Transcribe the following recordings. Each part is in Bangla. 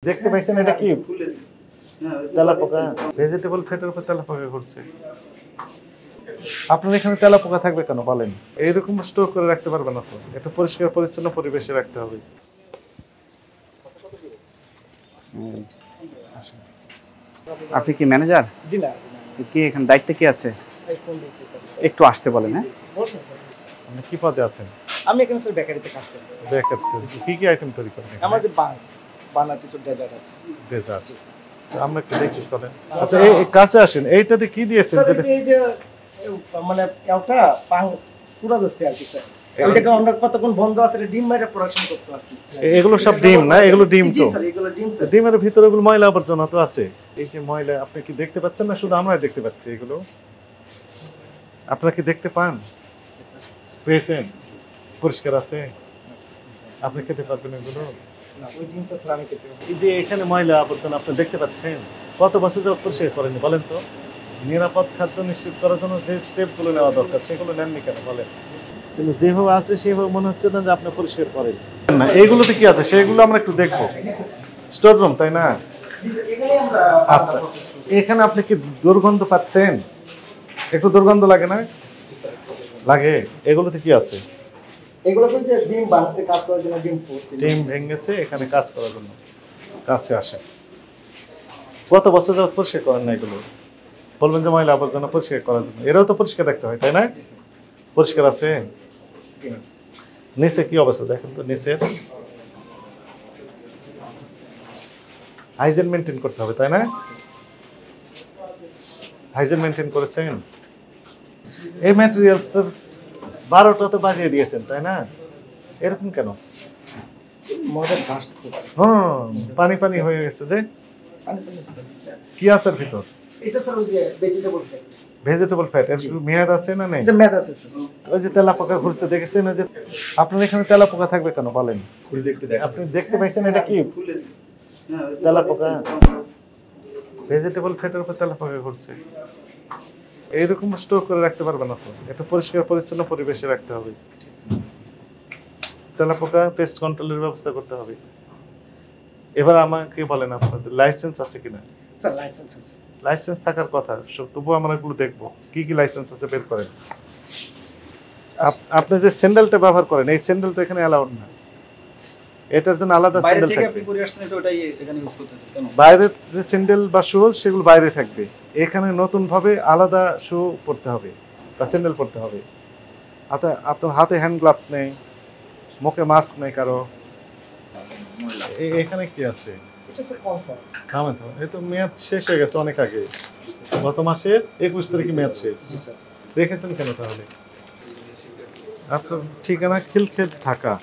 দেখতে পাইছেন এটা কি তেলাপোকা ভেজিটেবল ফ্যাটের উপর তেলাপোকা ঘুরছে। আপনার এখানে তেলাপোকা থাকবে কেন বলেন? এইরকম স্টোর করে রাখতে পারবেন না তো। এটা পরিষ্কার পরিচ্ছন্ন পরিবেশে রাখতে হবে। আপনি কি ম্যানেজার? জি না। কি এখানে দায়িত্বে কি আছে? একটু আসতে বলেন। হ্যাঁ, বসেন স্যার। আপনি কি পদে আছেন? আমি এখানে স্যার বেকারিতে কাজ করি। বেকারিতে কি কি আইটেম তৈরি করেন? আমাদের বানার কিছু ডেজার্ট আছে। ডেজার্ট। আমরা একটু দেখি চলেন। আচ্ছা এই কাছে আসেন। এইটাতে কি দিয়েছেন? স্যার এই যে মানে একটা পাং পুরো দছে আর কি স্যার। এটাকে আমরা কতক্ষণ বন্ধ আছে ডিম মেরে প্রোডাকশন করতে আর কি। এগুলো সব ডিম না? এগুলো ডিম তো। জি স্যার, এগুলো ডিম স্যার। ডিমের ভিতরে এগুলো ময়লা আবর্জনা তো আছে। এই যে ময়লা আপনি কি দেখতে পাচ্ছেন না শুধু আমরাই দেখতে পাচ্ছি এগুলো? আপনারা কি দেখতে পান? পেয়েছেন? পরিষ্কার আছে? আপনি খেতে পারবেন এগুলো? না, ওই ডিমটা স্যার আমি খেতে পারবো। এই যে এখানে ময়লা আবর্জনা আপনি দেখতে পাচ্ছেন, কত বছর যাবত পরিষ্কার করেনি বলেন তো? নিরাপদ খাদ্য নিশ্চিত করার জন্য যে স্টেপগুলো নেওয়া দরকার সেগুলো নেননি কেন বলেন? যেভাবে আছে সেভাবে মনে হচ্ছে না যে আপনি পরিষ্কার করেন না। এইগুলোতে কি আছে সেগুলো আমরা একটু দেখবো। স্টোর রুম তাই না? এখানে আমরা আচ্ছা, এখানে আপনি কি দুর্গন্ধ পাচ্ছেন? একটু দুর্গন্ধ লাগে না? লাগে। এগুলোতে কি আছে? এগুলো স্যার যে ডিম বানাচ্ছে কাজ করার জন্য ডিম ফোর্স। ডিম ভেঙেছে এখানে কাজ করার জন্য কাছে আসে। কত বছর যাবত পরিষ্কার করেন না এগুলো? বলবেন যে ময়লা আবর্জনা পরিষ্কার করার জন্য। এরাও তো পরিষ্কার রাখতে হয় তাই না? পরিষ্কার আছে? নিচে কি অবস্থা দেখেন তো। নিচে হাইজেন মেনটেন করতে হবে তাই না? হাইজেন মেনটেন করেছেন? এই ম্যাটেরিয়ালসটার 12টা তো বাজিয়ে দিয়েছেন তাই না? এরকম কেন? মডেল ফাস্ট করছে। পানি পানি হয়ে গেছে যে। পানি স্যার। কি আছে ভিতর? এটা স্যার ওই যে ভেজিটেবল ফ্যাট। Vegetable fat. এর মেয়াদ আছে না নেই? স্যার মেয়াদ আছে স্যার। ওই যে তেলাপোকা ঘুরছে দেখেছেন? ওই যে আপনার এখানে তেলাপোকা থাকবে কেন বলেন? আপনি দেখতে পাইছেন এটা কি তেলাপোকা ভেজিটেবল ফ্যাটের উপর তেলাপোকা ঘুরছে। এইরকম স্টোর করে রাখতে পারবেন না তো। এটা পরিষ্কার পরিচ্ছন্ন পরিবেশে রাখতে হবে। তেলাপোকা পেস্ট কন্ট্রোলের ব্যবস্থা করতে হবে। এবার আমাকে বলেন আপনাদের লাইসেন্স আছে কিনা? স্যার লাইসেন্স আছে। লাইসেন্স থাকার কথা, তবুও আমরা এগুলো দেখবো কি কি লাইসেন্স আছে বের করেন। আপনি যে স্যান্ডেলটা ব্যবহার করেন এই স্যান্ডেল তো এখানে অ্যালাউড না। এটার জন্য আলাদা স্যান্ডেল থাকবে। আপনি করে আসছেন এটা ওটাই এখানে ইউজ করতেছেন কেন? বাইরে যে স্যান্ডেল বা শু সেগুলো বাইরে থাকবে। এখানে নতুন ভাবে আলাদা শু পরতে হবে বা স্যান্ডেল পরতে হবে। আপনার হাতে হ্যান্ড গ্লাভস নেই, মুখে মাস্ক নেই কারো। এখানে কি আছে? এটা স্যার কনফার্ম। থামেন থামেন, এই তো মেয়াদ শেষ হয়ে গেছে অনেক আগে। গত মাসের 21 তারিখে মেয়াদ শেষ। জি স্যার। রেখেছেন কেন তাহলে? আপনার ঠিকানা খিলক্ষেত ঢাকা।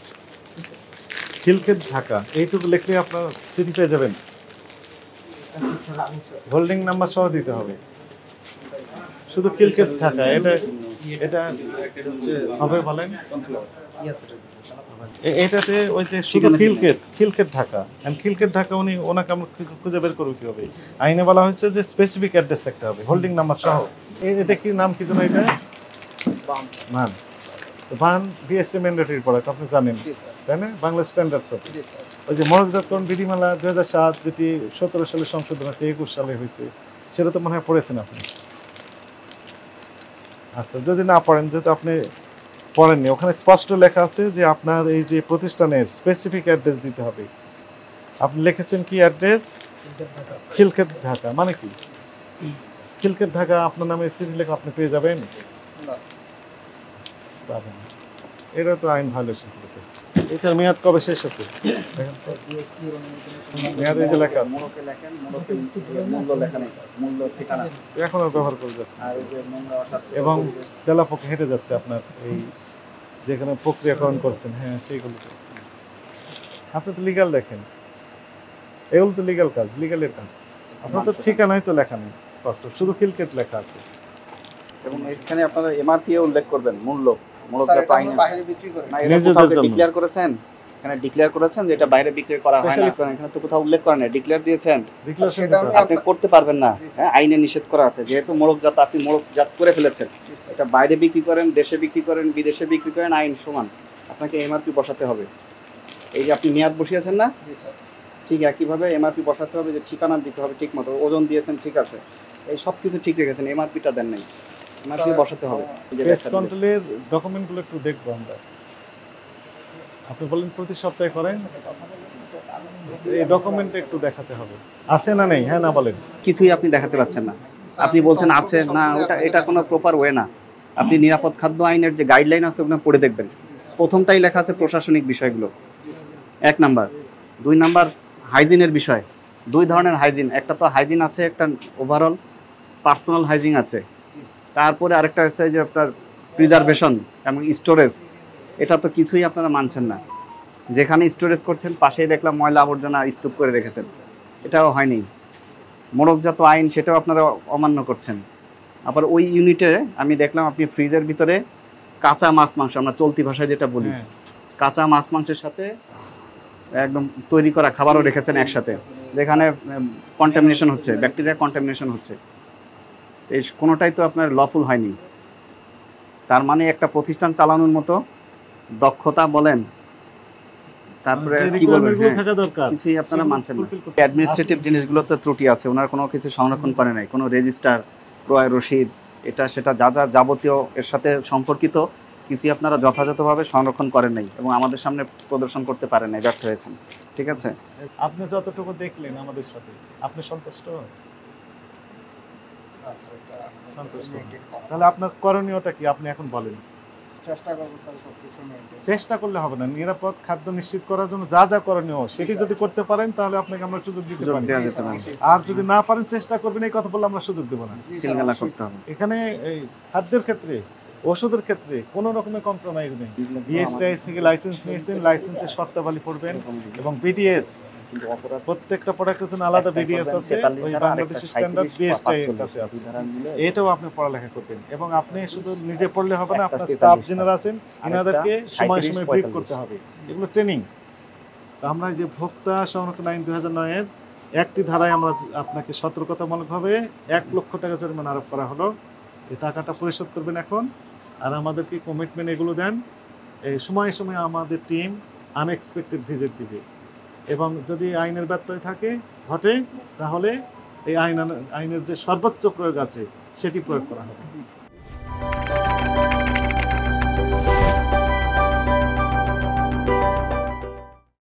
খিলক্ষেত ঢাকা এইটুকু লিখলে আপনার চিঠি পেয়ে যাবেন। স্যার আমি হোল্ডিং নাম্বার সহ দিতে হবে। শুধু খিলক্ষেত ঢাকা এটা এটা হবে বলেন। এটাতে ওই যে শুধু খিলক্ষেত ঢাকা এন্ড খিলক্ষেত ঢাকা ওনাকে আমরা খুঁজে বের করবো কি হবে? আইনে বলা হয়েছে যে স্পেসিফিক অ্যাড্রেস থাকতে হবে হোল্ডিং নাম্বার সহ। এটা কি নাম কি যেন? এটা মান বান বিএসটি ম্যান্ডেটরি প্রোডাক্ট আপনি জানেন তাই না? বাংলা স্ট্যান্ডার্ডস আছে। ওই যে মরকজাতকরণ বিধিমালা 2007 যেটি 17 সালে সংশোধন হয়েছে, 21 সালে হয়েছে, সেটা তো মনে হয় পড়েছেন আপনি। আচ্ছা, যদি না পড়েন, যেহেতু আপনি পড়েননি, ওখানে স্পষ্ট লেখা আছে যে আপনার এই যে প্রতিষ্ঠানের স্পেসিফিক অ্যাড্রেস দিতে হবে। আপনি লিখেছেন কি অ্যাড্রেস? খিলক্ষেত ঢাকা। মানে কি খিলক্ষেত ঢাকা? আপনার নামে চিঠি লেখা আপনি পেয়ে যাবেন? পাবেন। এটা তো আইন ভায়োলেশন করেছে। এটার মেয়াদ কবে শেষ হচ্ছে? দেখেন স্যার, মেয়াদ এই যে লেখা আছে, মোড়কে লেখেন, মোড়কে মূল্য লেখা নেই স্যার, মূল্য ঠিকানা এখনো ব্যবহার করে যাচ্ছে আর এই যে নোংরা অস্বাস্থ্য এবং তেলাপোকা হেঁটে যাচ্ছে আপনার এই যেখানে প্রক্রিয়াকরণ করছেন। হ্যাঁ, সেইগুলো আপনি তো লিগ্যাল দেখেন, এগুলো তো লিগ্যাল কাজ, লিগ্যালের কাজ। আপনার তো ঠিকানাই তো লেখা নেই স্পষ্ট, শুধু খিলক্ষেত লেখা আছে। এবং এখানে আপনারা এমআরপি উল্লেখ করবেন, মূল্য মোড়কজাত আইন বাইরে বিক্রি করে না, এটা কোথাও ডিক্লেয়ার করেছেন? এখানে ডিক্লেয়ার করেছেন যে এটা বাইরে বিক্রি করা হয় না? এখানে তো কোথাও উল্লেখ করেন না, ডিক্লেয়ার দিয়েছেন? আপনি করতে পারবেন না, হ্যাঁ, আইনে নিষেধ করা আছে। যেহেতু মোড়কজাত, আপনি মোড়কজাত করে ফেলেছেন, এটা বাইরে বিক্রি করেন, দেশে বিক্রি করেন, বিদেশে বিক্রি করেন, আইন সমান। আপনাকে এমআরপি বসাতে হবে। এই যে আপনি মেয়াদ বসিয়েছেন না, ঠিক একইভাবে এমআরপি বসাতে হবে, যে ঠিকানা দিতে হবে ঠিক মতো, ওজন দিয়েছেন ঠিক আছে, এই সব কিছু ঠিক রেখেছেন, এমআরপিটা দেন নাই, এমআরপি বসাতে হবে। পেস্ট কন্ট্রোলের ডকুমেন্টগুলো একটু দেখবো আমরা। আপনি বলেন প্রতি সপ্তাহে করেন, এই ডকুমেন্ট একটু দেখাতে হবে আছে না নেই, হ্যাঁ না বলেন। কিছুই আপনি দেখাতে পাচ্ছেন না, আপনি বলছেন আছে না, এটা কোনো প্রপার ওয়ে না। আপনি নিরাপদ খাদ্য আইনের যে গাইডলাইন আছে ওগুলো পড়ে দেখবেন, প্রথমটাই লেখা আছে প্রশাসনিক বিষয়গুলো, 1 নাম্বার। 2 নাম্বার হাইজিনের বিষয়, 2 ধরনের হাইজিন, একটা তো হাইজিন আছে, একটা ওভারঅল পার্সোনাল হাইজিন আছে, তারপরে আরেকটা আছে যে আপনার প্রিজারভেশন এবং স্টোরেজ, এটা তো কিছুই আপনারা মানছেন না। যেখানে স্টোরেজ করছেন পাশেই দেখলাম ময়লা আবর্জনা স্তূপ করে রেখেছেন, এটাও হয়নি। মোড়কজাত আইন সেটাও আপনারা অমান্য করছেন। আবার ওই ইউনিটে আমি দেখলাম আপনি ফ্রিজের ভিতরে কাঁচা মাছ মাংস, আমরা চলতি ভাষায় যেটা বলি, কাঁচা মাছ মাংসের সাথে একদম তৈরি করা খাবারও রেখেছেন একসাথে, যেখানে কন্টামিনেশন হচ্ছে, ব্যাকটেরিয়া কন্টামিনেশন হচ্ছে, এই কোনোটাই তো আপনার লফুল হয়নি। তার মানে একটা প্রতিষ্ঠান চালানোর মতো দক্ষতা বলেন, তারপরে কি বলবেন, কিছুই আপনারা মানছেন না। অ্যাডমিনিস্ট্রেটিভ জিনিসগুলোতে ত্রুটি আছে, ওনার কোনো কিছু সংরক্ষণ করে নাই, কোনো রেজিস্টার, ক্রয় রসিদ, এটা সেটা যা যা যাবতীয় এর সাথে সম্পর্কিত কিছুই আপনারা যথাযথভাবে সংরক্ষণ করেন নাই এবং আমাদের সামনে প্রদর্শন করতে পারেন নাই, ব্যর্থ হয়েছেন। ঠিক আছে, আপনি যতটুকু দেখলেন আমাদের সাথে, আপনি সন্তুষ্ট? তাহলে আপনার করণীয়টা কি, আপনি এখন বলেন। চেষ্টা করলে হবে না, নিরাপদ খাদ্য নিশ্চিত করার জন্য যা যা করণীয় সেটি যদি করতে পারেন তাহলে আপনাকে আমরা সুযোগ দিতে পারি, আর যদি না পারেন চেষ্টা করবেন এই কথা বললে আমরা সুযোগ দেবো না। এখানে এই খাদ্যের ক্ষেত্রে, ওষুধের ক্ষেত্রে কোনো রকমের কম্প্রোমাইজ নেই। বিএসটিআই থেকে লাইসেন্স নিয়েছেন, লাইসেন্সের শর্তাবলী পড়বেন, এবং বিডিএস প্রত্যেকটা প্রোডাক্টের জন্য আলাদা বিডিএস আছে, ওই বাংলাদেশের স্ট্যান্ডার্ড বিএসটিআই এর কাছে আছে, এটাও আপনি পড়ালেখা করবেন। এবং আপনি শুধু নিজে পড়লে হবে না, আপনার স্টাফ যারা আছেন এনাদেরকে সময় সময় ব্রিফ করতে হবে, এগুলো ট্রেনিং। আমরা যে ভোক্তা সংরক্ষণ আইন 2009 এর একটি ধারায় আমরা আপনাকে সতর্কতামূলকভাবে 1 লক্ষ টাকা জরিমানা আরোপ করা হলো, এই টাকাটা পরিশোধ করবেন এখন। আর আমাদেরকে কমিটমেন্ট এগুলো দেন, এই সময়ে সময়ে আমাদের টিম আনএক্সপেক্টেড ভিজিট দিবে, এবং যদি আইনের ব্যত্যয় ঘটে তাহলে এই আইনের যে সর্বোচ্চ প্রয়োগ আছে সেটি প্রয়োগ করা হবে।